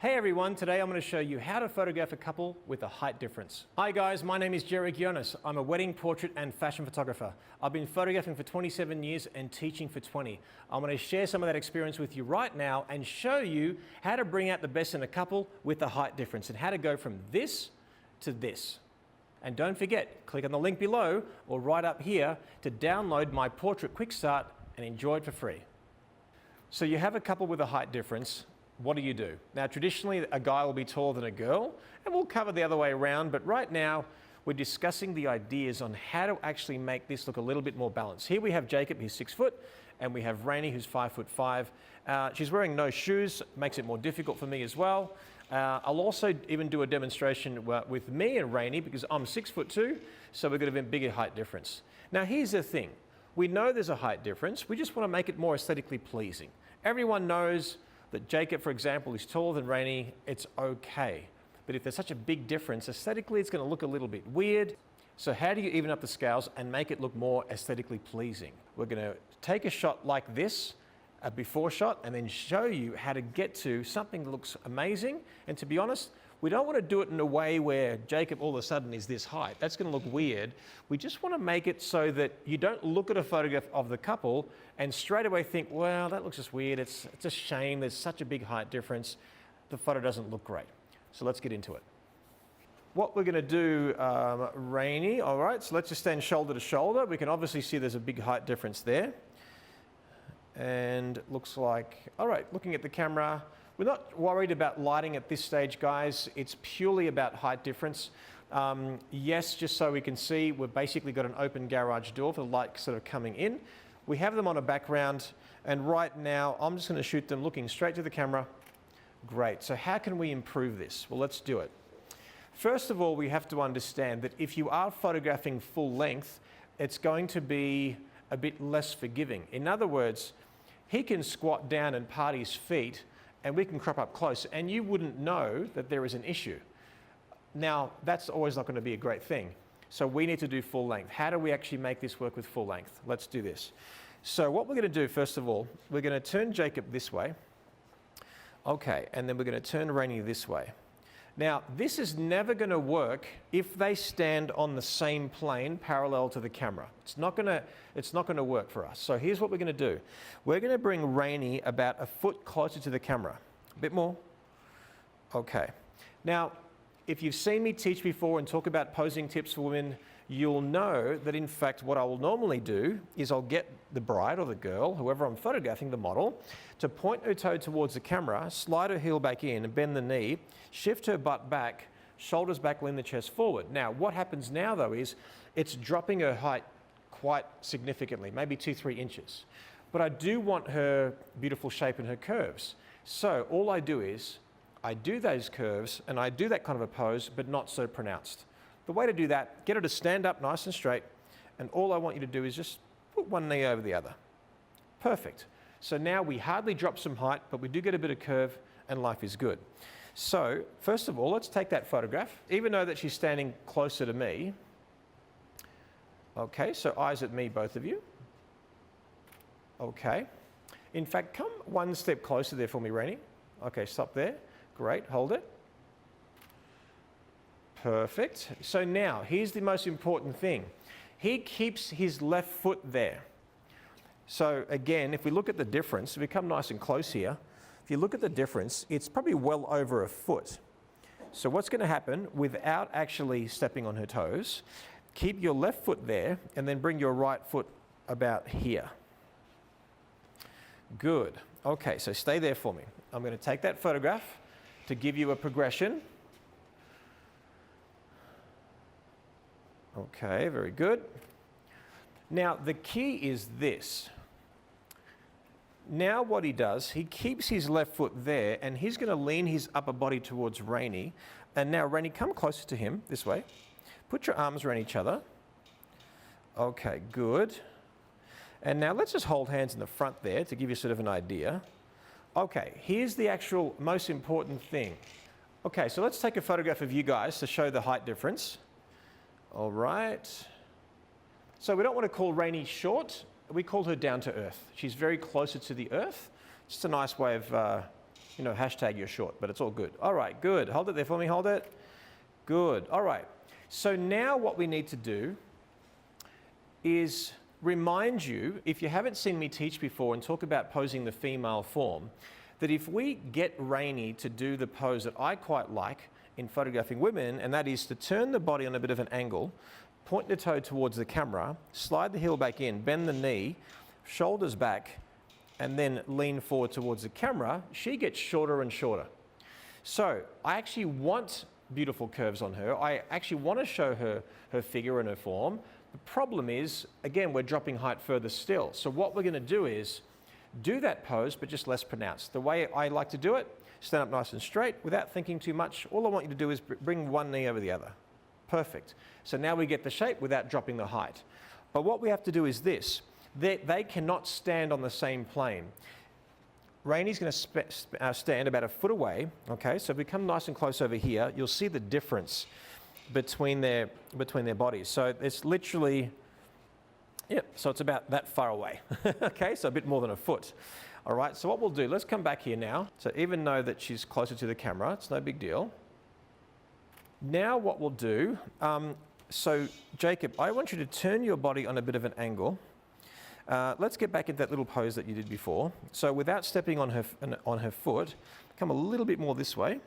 Hey everyone, today I'm going to show you how to photograph a couple with a height difference. Hi guys, my name is Ghionis. I'm a wedding, portrait and fashion photographer. I've been photographing for 27 years and teaching for 20. I'm going to share some of that experience with you right now and show you how to bring out the best in a couple with a height difference and how to go from this to this. And don't forget, click on the link below or right up here to download my Portrait Quick Start and enjoy it for free. So you have a couple with a height difference. What do? Now, traditionally, a guy will be taller than a girl, and we'll cover the other way around, but right now, we're discussing the ideas on how to actually make this look a little bit more balanced. Here we have Jacob, he's 6 foot, and we have Rainey, who's 5'5". She's wearing no shoes, makes it more difficult for me as well. I'll also even do a demonstration with me and Rainey because I'm 6'2", so we've got a bit bigger height difference. Now, here's the thing. We know there's a height difference, we just want to make it more aesthetically pleasing. Everyone knows that Jacob, for example, is taller than Rainey, it's okay. But if there's such a big difference, aesthetically it's going to look a little bit weird. So how do you even up the scales and make it look more aesthetically pleasing? We're going to take a shot like this, a before shot, and then show you how to get to something that looks amazing. And to be honest, we don't want to do it in a way where Jacob all of a sudden is this height. That's going to look weird. We just want to make it so that you don't look at a photograph of the couple and straight away think, well, that looks just weird. It's a shame. There's such a big height difference. The photo doesn't look great. So let's get into it. What we're going to do, Rainey, all right, so let's just stand shoulder to shoulder. We can obviously see there's a big height difference there. And looks like, all right, looking at the camera, we're not worried about lighting at this stage, guys. It's purely about height difference. Yes, just so we can see, we've basically got an open garage door for the light sort of coming in. We have them on a background, and right now, I'm just going to shoot them looking straight to the camera. Great. So how can we improve this? Well, let's do it. First of all, we have to understand that if you are photographing full length, it's going to be a bit less forgiving. In other words, he can squat down and part his feet, and we can crop up close, and you wouldn't know that there is an issue. Now, that's always not going to be a great thing. So we need to do full length. How do we actually make this work with full length? Let's do this. So what we're going to do, first of all, we're going to turn Jacob this way. Okay, and then we're going to turn Rainey this way. Now, this is never going to work if they stand on the same plane parallel to the camera. It's not going to work for us. So here's what we're going to do. We're going to bring Rainey about a foot closer to the camera. A bit more. Okay. Now, if you've seen me teach before and talk about posing tips for women, you'll know that in fact what I will normally do is I'll get the bride or the girl, whoever I'm photographing, the model, to point her toe towards the camera, slide her heel back in and bend the knee, shift her butt back, shoulders back, lean the chest forward. Now what happens now though is it's dropping her height quite significantly, maybe 2-3 inches. But I do want her beautiful shape and her curves. So all I do is I do those curves and I do that kind of a pose, but not so pronounced. The way to do that, get her to stand up nice and straight, and all I want you to do is just put one knee over the other. Perfect. So now we hardly drop some height, but we do get a bit of curve, and life is good. So, first of all, let's take that photograph, even though that she's standing closer to me. Okay, so eyes at me, both of you. Okay. In fact, come one step closer there for me, Rainey. Okay, stop there. Great, hold it. Perfect. So now, here's the most important thing. He keeps his left foot there. So again, if we look at the difference, if we come nice and close here, if you look at the difference, it's probably well over a foot. So what's going to happen, without actually stepping on her toes, keep your left foot there and then bring your right foot about here. Good. Okay, so stay there for me. I'm going to take that photograph to give you a progression. Okay, very good. Now, the key is this. Now what he does, he keeps his left foot there and he's going to lean his upper body towards Rainey. And now, Rainey, come closer to him, this way. Put your arms around each other. Okay, good. And now let's just hold hands in the front there to give you sort of an idea. Okay, here's the actual most important thing. Okay, so let's take a photograph of you guys to show the height difference. All right. So we don't want to call Rainey short. We call her down to earth. She's very closer to the earth. Just a nice way of You know, hashtag you're short, but it's all good. All right, good. Hold it there for me, hold it. Good, all right. So now what we need to do is remind you, if you haven't seen me teach before and talk about posing the female form, that if we get Rainey to do the pose that I quite like in photographing women, and that is to turn the body on a bit of an angle, point the toe towards the camera, slide the heel back in, bend the knee, shoulders back, and then lean forward towards the camera, she gets shorter and shorter. So I actually want beautiful curves on her. I actually want to show her her figure and her form. The problem is, again, we're dropping height further still. So what we're going to do is do that pose, but just less pronounced. The way I like to do it, stand up nice and straight without thinking too much. All I want you to do is bring one knee over the other. Perfect. So now we get the shape without dropping the height. But what we have to do is this. They cannot stand on the same plane. Rainey's going to stand about a foot away. Okay, so if we come nice and close over here, you'll see the difference between their bodies. So it's literally, so it's about that far away. Okay, so a bit more than a foot. All right, so what we'll do, let's come back here now. So even though that she's closer to the camera, it's no big deal. Now what we'll do, so Jacob, I want you to turn your body on a bit of an angle. Let's get back into that little pose that you did before. So without stepping on her foot, come a little bit more this way.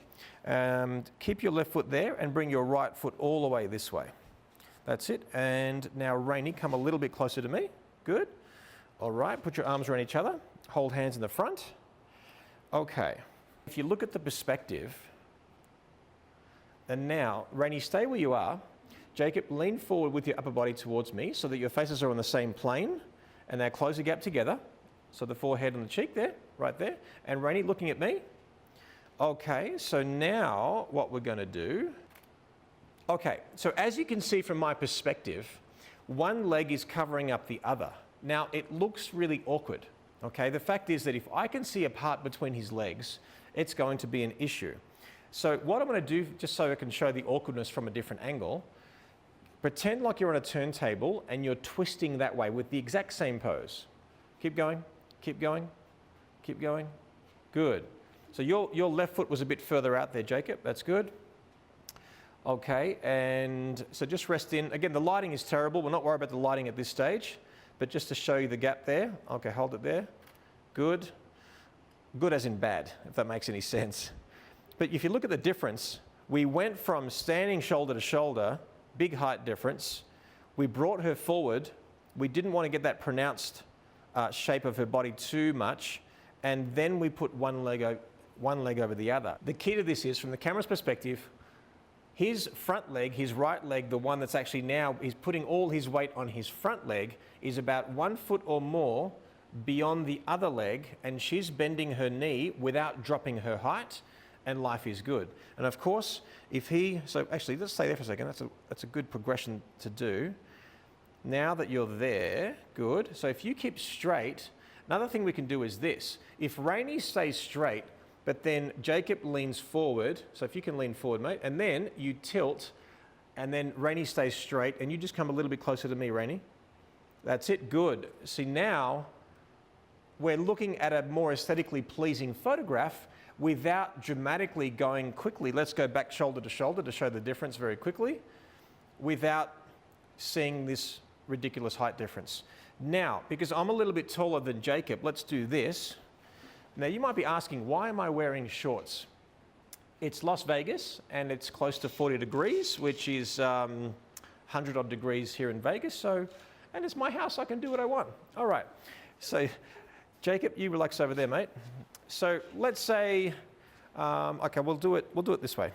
Keep your left foot there and bring your right foot all the way this way. That's it. And now Rainey, come a little bit closer to me. Good. All right, put your arms around each other. Hold hands in the front. Okay. If you look at the perspective, and now, Rainey, stay where you are. Jacob, lean forward with your upper body towards me so that your faces are on the same plane. And now close the gap together. So the forehead and the cheek there, right there. And Rainey looking at me. Okay, so now what we're going to do. Okay, so as you can see from my perspective, one leg is covering up the other. Now it looks really awkward. Okay, the fact is that if I can see a part between his legs, it's going to be an issue. So what I'm going to do, just so I can show the awkwardness from a different angle, pretend like you're on a turntable and you're twisting that way with the exact same pose. Keep going, keep going, keep going. Good. So your left foot was a bit further out there, Jacob. That's good. Okay, and so just rest in. Again, the lighting is terrible. We're not worried about the lighting at this stage, but just to show you the gap there. Okay, hold it there. Good. Good as in bad, if that makes any sense. But if you look at the difference, we went from standing shoulder to shoulder, big height difference. We brought her forward. We didn't want to get that pronounced shape of her body too much. And then we put one leg over the other. The key to this is, from the camera's perspective, his front leg, his right leg, the one that's actually now, he's putting all his weight on his front leg, is about 1 foot or more beyond the other leg, and she's bending her knee without dropping her height, and life is good. And of course, so actually, let's stay there for a second. That's a good progression to do. Now that you're there, good. So if you keep straight, another thing we can do is this. If Rainey stays straight, but then Jacob leans forward, so if you can lean forward, mate, and then you tilt, and then Rainey stays straight, and you just come a little bit closer to me, Rainey. That's it, good. See, now we're looking at a more aesthetically pleasing photograph without dramatically going quickly. Let's go back shoulder to shoulder to show the difference very quickly, without seeing this ridiculous height difference. Now, because I'm a little bit taller than Jacob, let's do this. Now, you might be asking, why am I wearing shorts? It's Las Vegas, and it's close to 40 degrees, which is 100 odd degrees here in Vegas. And it's my house, I can do what I want. All right, so Jacob, you relax over there, mate. So let's say, okay, we'll do it this way.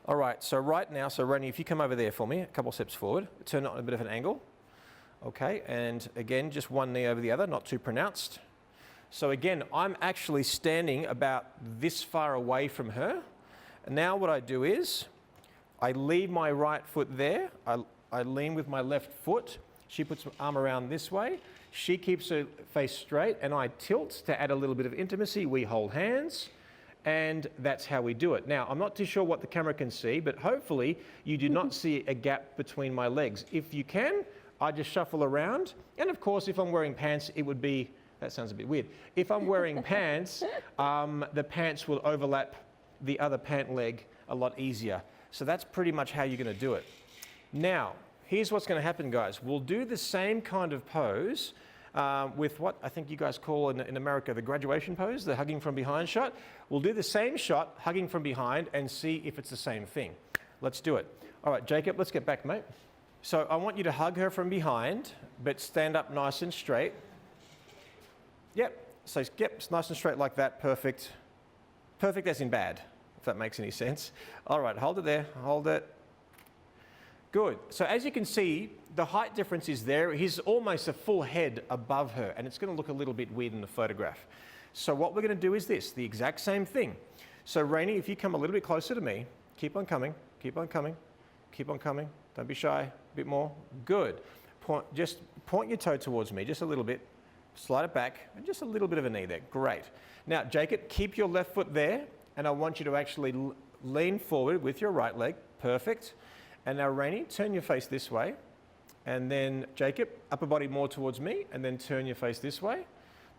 All right, so right now, so Rainey, if you come over there for me, a couple steps forward, turn it on a bit of an angle. Okay, and again, just one knee over the other, not too pronounced. So again, I'm actually standing about this far away from her. And now what I do is, I leave my right foot there, I lean with my left foot, she puts her arm around this way, she keeps her face straight, and I tilt to add a little bit of intimacy. We hold hands, and that's how we do it. Now, I'm not too sure what the camera can see, but hopefully you do not see a gap between my legs. If you can, I just shuffle around, and of course, if I'm wearing pants, it would be That sounds a bit weird. If I'm wearing pants, the pants will overlap the other pant leg a lot easier. So that's pretty much how you're going to do it. Now, here's what's going to happen, guys. We'll do the same kind of pose with what I think you guys call in America the graduation pose, the hugging from behind shot. We'll do the same shot, hugging from behind, and see if it's the same thing. Let's do it. All right, Jacob, let's get back, mate. So I want you to hug her from behind, but stand up nice and straight. Yep, so yep, it's nice and straight like that, perfect. Perfect as in bad, if that makes any sense. All right, hold it there, hold it. Good, so as you can see, the height difference is there. He's almost a full head above her, and it's gonna look a little bit weird in the photograph. So what we're gonna do is this, the exact same thing. So Rainey, if you come a little bit closer to me, keep on coming, keep on coming, keep on coming. Don't be shy, a bit more. Good. Just point your toe towards me, just a little bit. Slide it back, and just a little bit of a knee there. Great. Now, Jacob, keep your left foot there, and I want you to actually lean forward with your right leg. Perfect. And now, Rainey, turn your face this way. And then, Jacob, upper body more towards me, and then turn your face this way.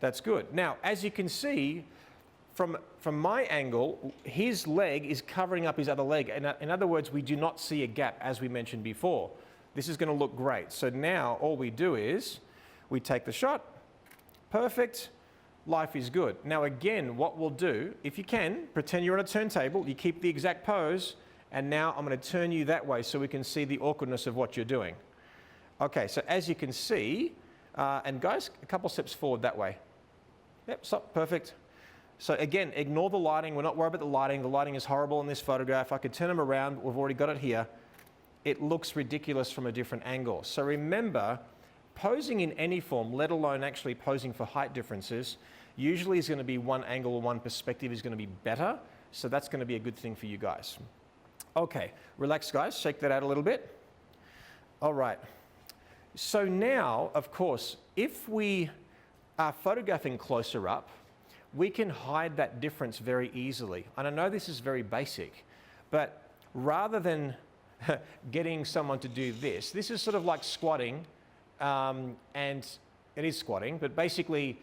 That's good. Now, as you can see, from my angle, his leg is covering up his other leg. In other words, we do not see a gap, as we mentioned before. This is going to look great. So now, all we do is, we take the shot. Perfect. Life is good. Now again, what we'll do, if you can, pretend you're on a turntable, you keep the exact pose, and now I'm going to turn you that way so we can see the awkwardness of what you're doing. Okay, so as you can see, and guys, a couple steps forward that way. Yep, stop, perfect. So again, ignore the lighting. We're not worried about the lighting. The lighting is horrible in this photograph. I could turn them around. We've already got it here. It looks ridiculous from a different angle. So remember, posing in any form, let alone actually posing for height differences, usually is going to be one angle or one perspective is going to be better. So that's going to be a good thing for you guys. Okay, relax guys, shake that out a little bit. All right. So now, of course, if we are photographing closer up, we can hide that difference very easily. And I know this is very basic, but rather than getting someone to do this, this is sort of like squatting. And it is squatting, but basically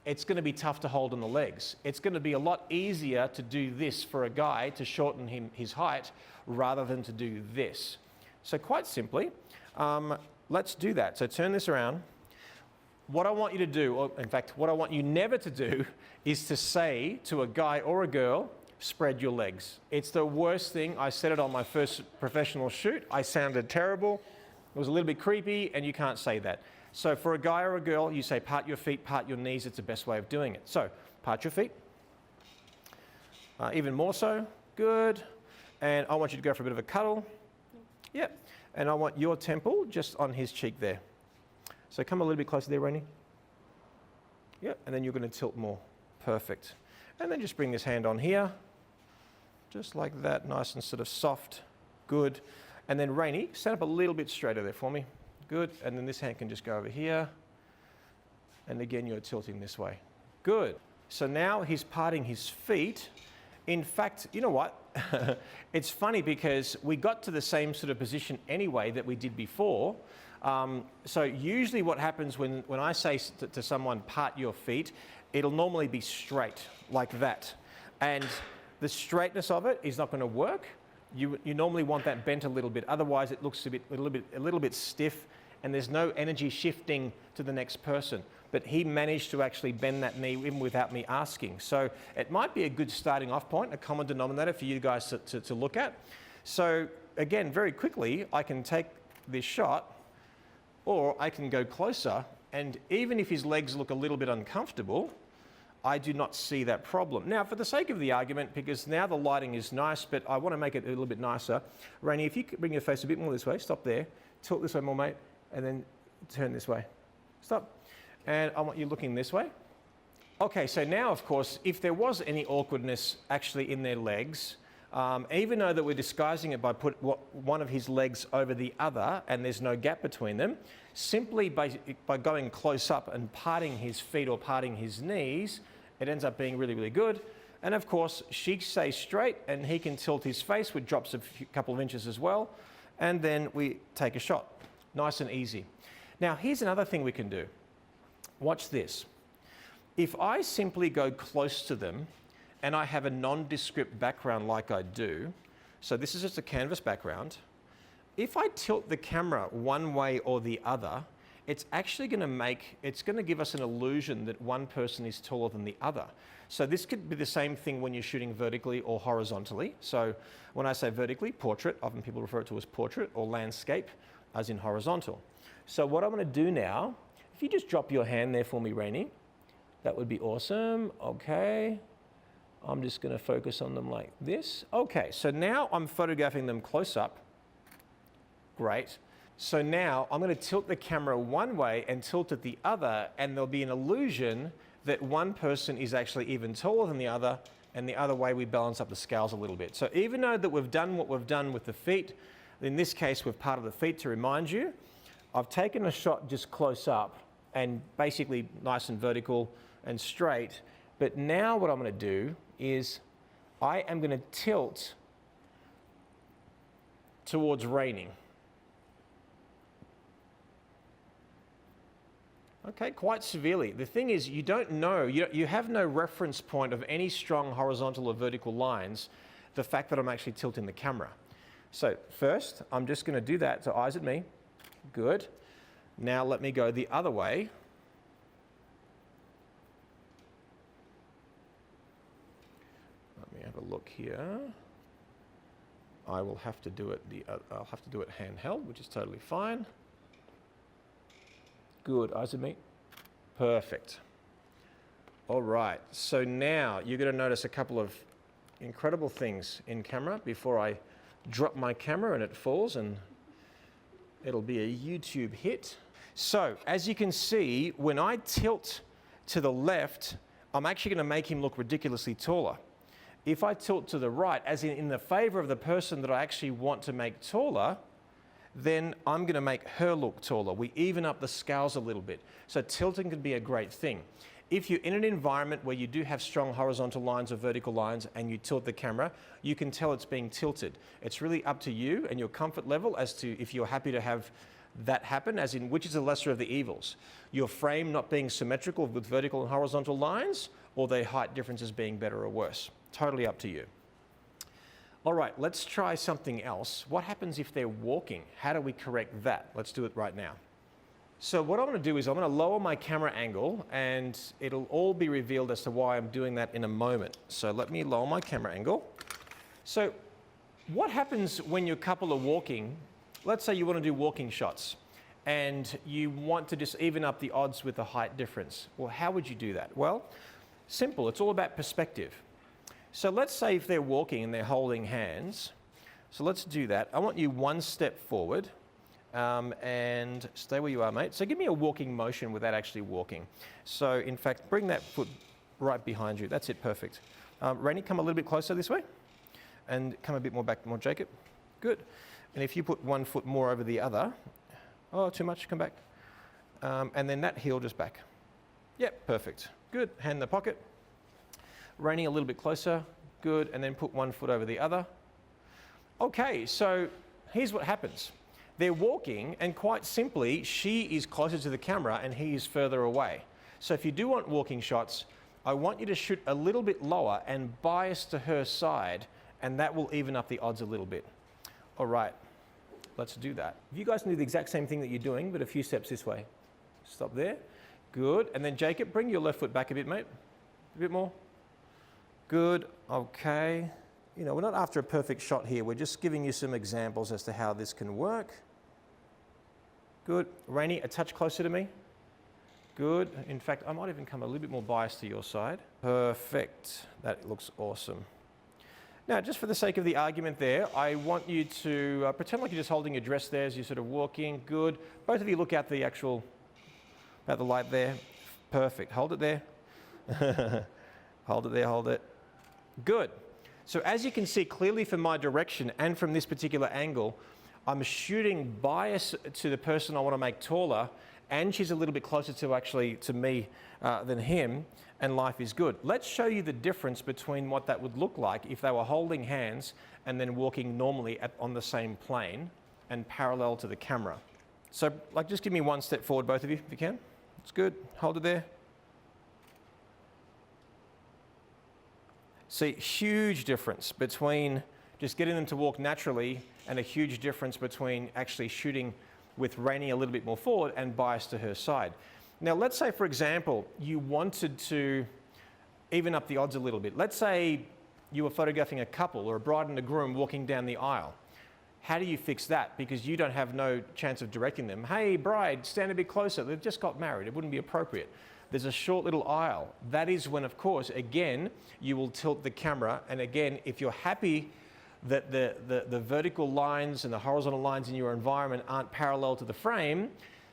it's going to be tough to hold on the legs. It's going to be a lot easier to do this for a guy to shorten his height rather than to do this. So quite simply, let's do that. So turn this around. What I want you to do, or in fact, what I want you never to do is to say to a guy or a girl, spread your legs. It's the worst thing. I said it on my first professional shoot. I sounded terrible. It was a little bit creepy, and you can't say that. So for a guy or a girl, you say part your feet, part your knees. It's the best way of doing it. So part your feet. Even more so. Good. And I want you to go for a bit of a cuddle. Yep. And I want your temple just on his cheek there. So come a little bit closer there, Rainey. Yep. And then you're going to tilt more. Perfect. And then just bring this hand on here. Just like that. Nice and sort of soft. Good. And then Rainey, stand up a little bit straighter there for me. Good. And then this hand can just go over here. And again, you're tilting this way. Good. So now he's parting his feet. In fact, you know what? It's funny because we got to the same sort of position anyway that we did before. So usually what happens when I say to someone, part your feet, it'll normally be straight like that. And the straightness of it is not going to work. You normally want that bent a little bit. Otherwise, it looks a little bit stiff, and there's no energy shifting to the next person. But he managed to actually bend that knee even without me asking. So it might be a good starting off point, a common denominator for you guys to look at. So again, very quickly, I can take this shot, or I can go closer, and even if his legs look a little bit uncomfortable, I do not see that problem. Now, for the sake of the argument, because now the lighting is nice, but I want to make it a little bit nicer. Rainey, if you could bring your face a bit more this way, stop there, tilt this way more, mate, and then turn this way. Stop. And I want you looking this way. Okay, so now, of course, if there was any awkwardness actually in their legs, even though that we're disguising it by put one of his legs over the other and there's no gap between them, simply by going close up and parting his feet or parting his knees, it ends up being really, really good. And of course, she stays straight and he can tilt his face, which drops a couple of inches as well. And then we take a shot. Nice and easy. Now, here's another thing we can do. Watch this. If I simply go close to them and I have a nondescript background like I do, so this is just a canvas background, if I tilt the camera one way or the other, it's actually going to give us an illusion that one person is taller than the other. So this could be the same thing when you're shooting vertically or horizontally. So when I say vertically, portrait, often people refer to it as portrait, or landscape, as in horizontal. So what I'm going to do now, if you just drop your hand there for me, Rainey, that would be awesome. Okay. I'm just going to focus on them like this. Okay, so now I'm photographing them close up. Great. So now I'm going to tilt the camera one way and tilt it the other, and there'll be an illusion that one person is actually even taller than the other, and the other way we balance up the scales a little bit. So even though that we've done what we've done with the feet, in this case we've parted the feet to remind you, I've taken a shot just close up and basically nice and vertical and straight, but now what I'm going to do is I am going to tilt towards raining. Okay, quite severely. The thing is, you don't know, you have no reference point of any strong horizontal or vertical lines, the fact that I'm actually tilting the camera. So first, I'm just going to do that, so eyes at me. Good. Now let me go the other way. Let me have a look here. I will have to do it, I'll have to do it handheld, which is totally fine. Good, eyes at me. Perfect. All right, so now you're going to notice a couple of incredible things in camera before I drop my camera and it falls, and it'll be a YouTube hit. So, as you can see, when I tilt to the left, I'm actually going to make him look ridiculously taller. If I tilt to the right, as in the favor of the person that I actually want to make taller, then I'm going to make her look taller. We even up the scales a little bit. So tilting can be a great thing. If you're in an environment where you do have strong horizontal lines or vertical lines and you tilt the camera, you can tell it's being tilted. It's really up to you and your comfort level as to if you're happy to have that happen, as in which is the lesser of the evils. Your frame not being symmetrical with vertical and horizontal lines, or their height differences being better or worse. Totally up to you. All right, let's try something else. What happens if they're walking? How do we correct that? Let's do it right now. So what I'm going to do is I'm going to lower my camera angle, and it'll all be revealed as to why I'm doing that in a moment. So let me lower my camera angle. So what happens when your couple are walking? Let's say you want to do walking shots, and you want to just even up the odds with the height difference. Well, how would you do that? Well, simple. It's all about perspective. So let's say if they're walking and they're holding hands. So let's do that. I want you one step forward and stay where you are, mate. So give me a walking motion without actually walking. So in fact, bring that foot right behind you. That's it, perfect. Rainey, come a little bit closer this way and come a bit more back, more Jacob. Good. And if you put one foot more over the other, oh, too much, come back. And then that heel just back. Yep, perfect. Good, hand in the pocket. Rainey a little bit closer, good, and then put one foot over the other. Okay, so here's what happens. They're walking, and quite simply, she is closer to the camera and he is further away. So if you do want walking shots, I want you to shoot a little bit lower and bias to her side, and that will even up the odds a little bit. All right, let's do that. You guys can do the exact same thing that you're doing, but a few steps this way. Stop there, good, and then Jacob, bring your left foot back a bit, mate, a bit more. Good, okay. You know, we're not after a perfect shot here. We're just giving you some examples as to how this can work. Good. Rainey, a touch closer to me. Good. In fact, I might even come a little bit more biased to your side. Perfect. That looks awesome. Now, just for the sake of the argument there, I want you to pretend like you're just holding your dress there as you're sort of walking. Good. Both of you look out the light there. Perfect. Hold it there. Hold it there, hold it. Good. So as you can see clearly from my direction and from this particular angle, I'm shooting bias to the person I want to make taller, and she's a little bit closer to me than him, and life is good. Let's show you the difference between what that would look like if they were holding hands and then walking normally on the same plane and parallel to the camera. So just give me one step forward, both of you, if you can. It's good. Hold it there. See, huge difference between just getting them to walk naturally and a huge difference between actually shooting with Rainey a little bit more forward and biased to her side. Now, let's say, for example, you wanted to even up the odds a little bit. Let's say you were photographing a couple or a bride and a groom walking down the aisle. How do you fix that? Because you don't have no chance of directing them. Hey, bride, stand a bit closer. They've just got married. It wouldn't be appropriate. There's a short little aisle. That is when, of course, again, you will tilt the camera. And again, if you're happy that the vertical lines and the horizontal lines in your environment aren't parallel to the frame,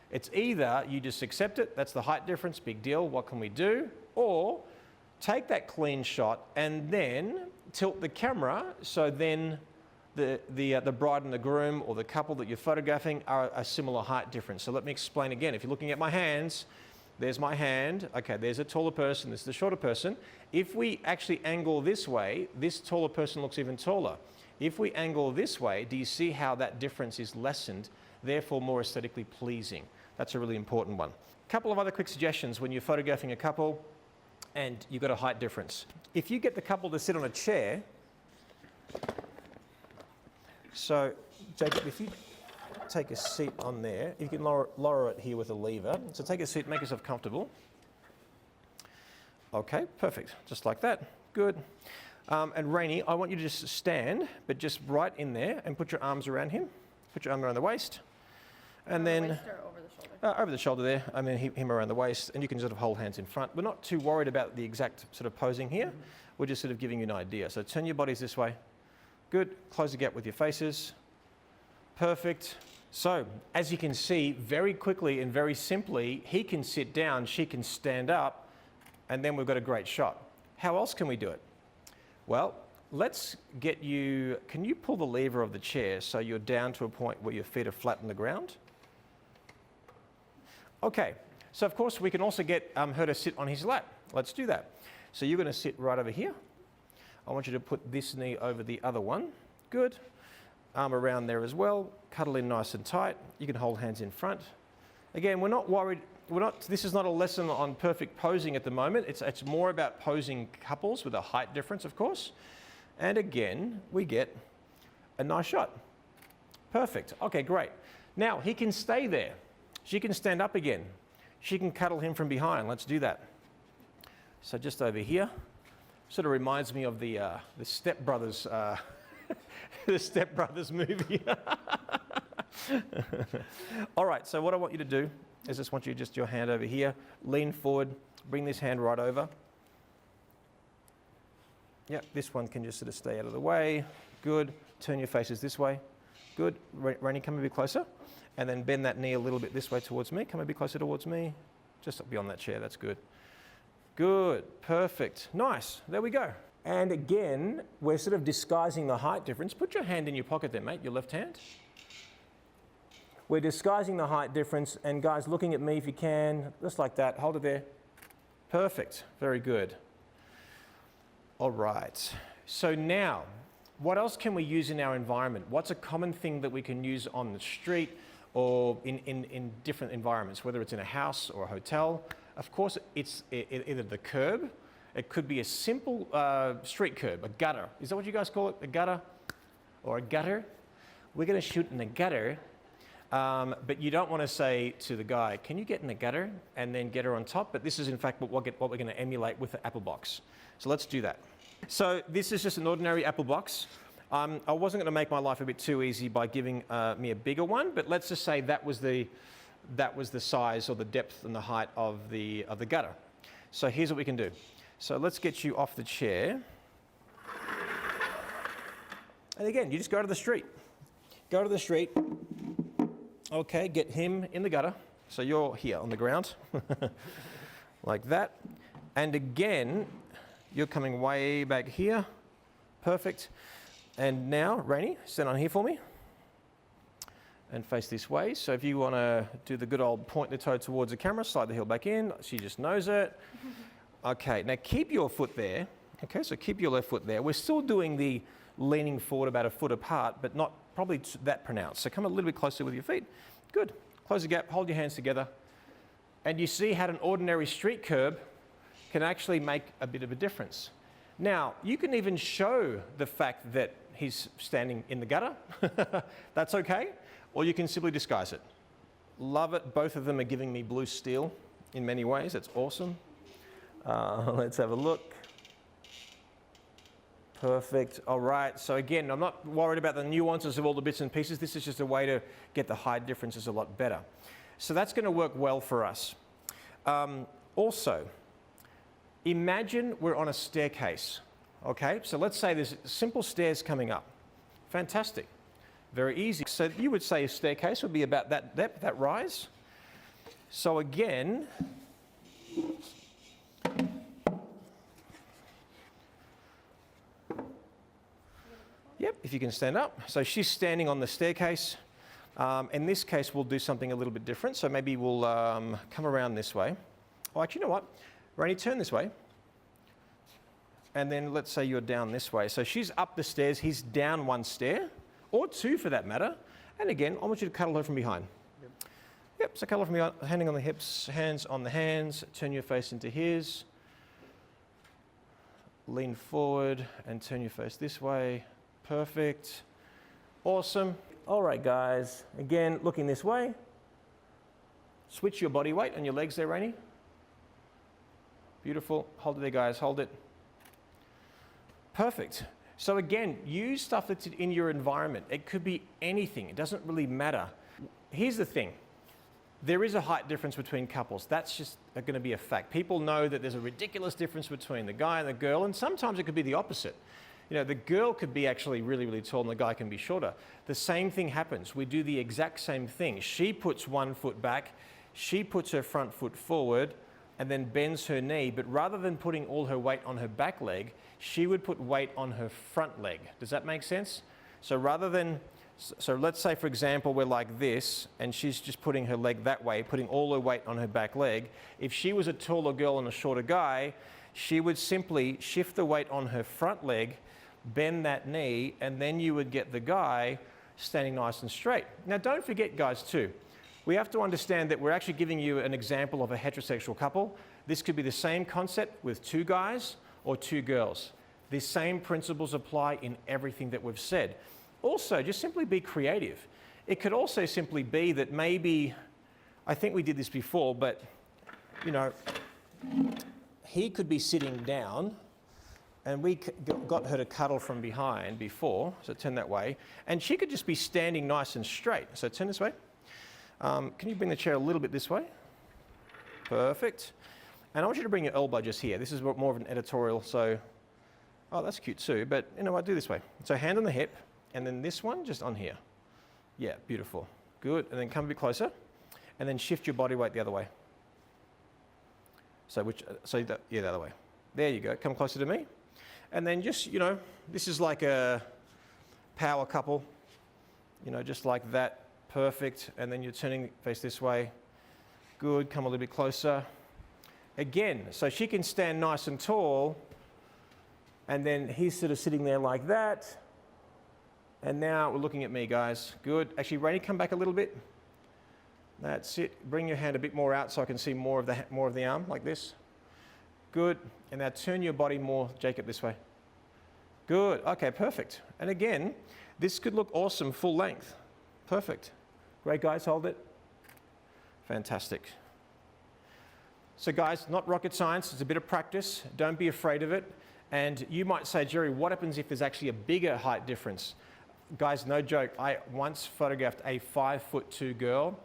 it's either you just accept it, that's the height difference, big deal, what can we do? Or take that clean shot and then tilt the camera so then the bride and the groom or the couple that you're photographing are a similar height difference. So let me explain again. If you're looking at my hands, there's my hand. Okay, there's a taller person, this is the shorter person. If we actually angle this way, this taller person looks even taller. If we angle this way, do you see how that difference is lessened, therefore more aesthetically pleasing? That's a really important one. A couple of other quick suggestions when you're photographing a couple and you've got a height difference. If you get the couple to sit on a chair, so, Jacob, if you take a seat on there, you can lower it here with a lever. So take a seat, make yourself comfortable. Okay, perfect. Just like that. Good. And Rainey, I want you to just stand, but just right in there and put your arms around him. Put your arm around the waist. And then... Waist or over the shoulder? Over the shoulder there. I mean, him around the waist. And you can sort of hold hands in front. We're not too worried about the exact sort of posing here. Mm-hmm. We're just sort of giving you an idea. So turn your bodies this way. Good. Close the gap with your faces. Perfect. So, as you can see, very quickly and very simply, he can sit down, she can stand up, and then we've got a great shot. How else can we do it? Well, let's get you, can you pull the lever of the chair so you're down to a point where your feet are flat on the ground? Okay. So, of course, we can also get her to sit on his lap. Let's do that. So you're going to sit right over here. I want you to put this knee over the other one. Good. Arm around there as well. Cuddle in nice and tight. You can hold hands in front. Again, we're not worried. This is not a lesson on perfect posing at the moment. It's more about posing couples with a height difference, of course. And again, we get a nice shot. Perfect. Okay, great. Now, he can stay there. She can stand up again. She can cuddle him from behind. Let's do that. So just over here. Sort of reminds me of the Step Brothers, the Step Brothers movie. All right, so what I want you to do is just want you just your hand over here, lean forward, bring this hand right over. Yep, this one can just sort of stay out of the way. Good. Turn your faces this way. Good. Rainey, come a bit closer. And then bend that knee a little bit this way towards me. Come a bit closer towards me. Just beyond that chair, that's good. Good, perfect, nice, there we go. And again, we're sort of disguising the height difference. Put your hand in your pocket there, mate, your left hand. We're disguising the height difference, and guys, looking at me if you can, just like that, hold it there. Perfect, very good. All right, so now, what else can we use in our environment? What's a common thing that we can use on the street or in different environments, whether it's in a house or a hotel? Of course, it's either the curb, it could be a simple street curb, a gutter. Is that what you guys call it, a gutter? Or a gutter? We're going to shoot in the gutter, but you don't want to say to the guy, can you get in the gutter and then get her on top? But this is in fact what we're going to emulate with the apple box. So let's do that. So this is just an ordinary apple box. I wasn't going to make my life a bit too easy by giving me a bigger one, but let's just say that was the size or the depth and the height of the gutter. So here's what we can do. So let's get you off the chair. And again, you just go to the street. Go to the street. Okay, get him in the gutter. So you're here on the ground. Like that. And again, you're coming way back here. Perfect. And now, Rainey, stand on here for me. And face this way. So if you want to do the good old point the toe towards the camera, slide the heel back in. She just knows it. Okay, now keep your foot there. Okay, so keep your left foot there. We're still doing the leaning forward about a foot apart, but not probably that pronounced. So come a little bit closer with your feet. Good. Close the gap, hold your hands together. And you see how an ordinary street curb can actually make a bit of a difference. Now, you can even show the fact that he's standing in the gutter. That's okay. Or you can simply disguise it. Love it. Both of them are giving me blue steel in many ways. That's awesome. Let's have a look. Perfect. All right. So again, I'm not worried about the nuances of all the bits and pieces. This is just a way to get the height differences a lot better. So that's going to work well for us. Also, imagine we're on a staircase. Okay. So let's say there's simple stairs coming up. Fantastic. Very easy. So you would say a staircase would be about that depth, that rise. So again, yep, if you can stand up. So she's standing on the staircase. In this case, we'll do something a little bit different. So maybe we'll come around this way. Oh, actually, you know what? Rainey, turn this way. And then let's say you're down this way. So she's up the stairs, he's down one stair, or two for that matter. And again, I want you to cuddle her from behind. Yep, so cuddle her from behind, handing on the hips, hands on the hands, turn your face into his. Lean forward and turn your face this way. Perfect. Awesome. All right, guys. Again, looking this way. Switch your body weight and your legs there, Rainey. Beautiful. Hold it there, guys. Hold it. Perfect. So again, use stuff that's in your environment. It could be anything. It doesn't really matter. Here's the thing. There is a height difference between couples. That's just going to be a fact. People know that there's a ridiculous difference between the guy and the girl, and sometimes it could be the opposite. You know, the girl could be actually really, really tall and the guy can be shorter. The same thing happens. We do the exact same thing. She puts one foot back, she puts her front foot forward, and then bends her knee, but rather than putting all her weight on her back leg, she would put weight on her front leg. Does that make sense? So rather than, so let's say for example, we're like this, and she's just putting her leg that way, putting all her weight on her back leg. If she was a taller girl and a shorter guy, she would simply shift the weight on her front leg, bend that knee, and then you would get the guy standing nice and straight. Now don't forget, guys, too, we have to understand that we're actually giving you an example of a heterosexual couple. This could be the same concept with two guys or two girls. The same principles apply in everything that we've said. Also, just simply be creative. It could also simply be that maybe, I think we did this before, but, you know, he could be sitting down and we got her to cuddle from behind before, so turn that way, and she could just be standing nice and straight. So turn this way. Can you bring the chair a little bit this way? Perfect. And I want you to bring your elbow just here. This is more of an editorial, so, oh, that's cute too, but you know what, do this way. So hand on the hip, and then this one just on here. Yeah, beautiful. Good, and then come a bit closer, and then shift your body weight the other way. So the other way. There you go, come closer to me. And then just, you know, this is like a power couple, you know, just like that. Perfect. And then you're turning face this way. Good. Come a little bit closer. Again, so she can stand nice and tall. And then he's sort of sitting there like that. And now we're looking at me, guys. Good. Actually, Rainey, come back a little bit. That's it. Bring your hand a bit more out so I can see more of the arm, like this. Good. And now turn your body more, Jacob, this way. Good. Okay, perfect. And again, this could look awesome full length. Perfect. Great, guys, hold it. Fantastic. So guys, not rocket science, it's a bit of practice. Don't be afraid of it. And you might say, Jerry, what happens if there's actually a bigger height difference? Guys, no joke, I once photographed a 5'2" girl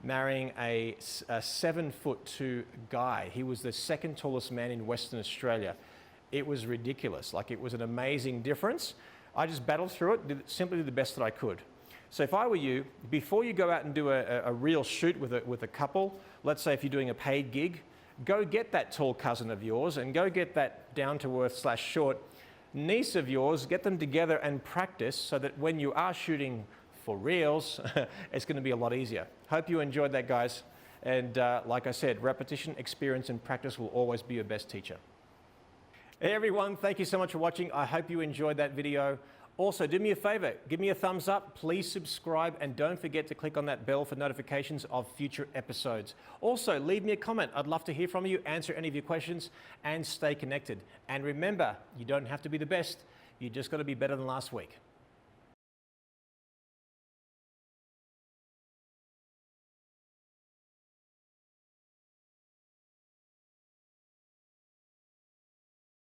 marrying a 7'2" guy. He was the second tallest man in Western Australia. It was ridiculous. Like, it was an amazing difference. I just battled through it, simply did the best that I could. So if I were you, before you go out and do a real shoot with a couple, let's say if you're doing a paid gig, go get that tall cousin of yours and go get that down-to-earth / short niece of yours, get them together and practice so that when you are shooting for reals, it's going to be a lot easier. Hope you enjoyed that, guys. And like I said, repetition, experience, and practice will always be your best teacher. Hey everyone, thank you so much for watching. I hope you enjoyed that video. Also, do me a favor, give me a thumbs up, please subscribe, and don't forget to click on that bell for notifications of future episodes. Also, leave me a comment. I'd love to hear from you, answer any of your questions, and stay connected. And remember, you don't have to be the best, you just got to be better than last week.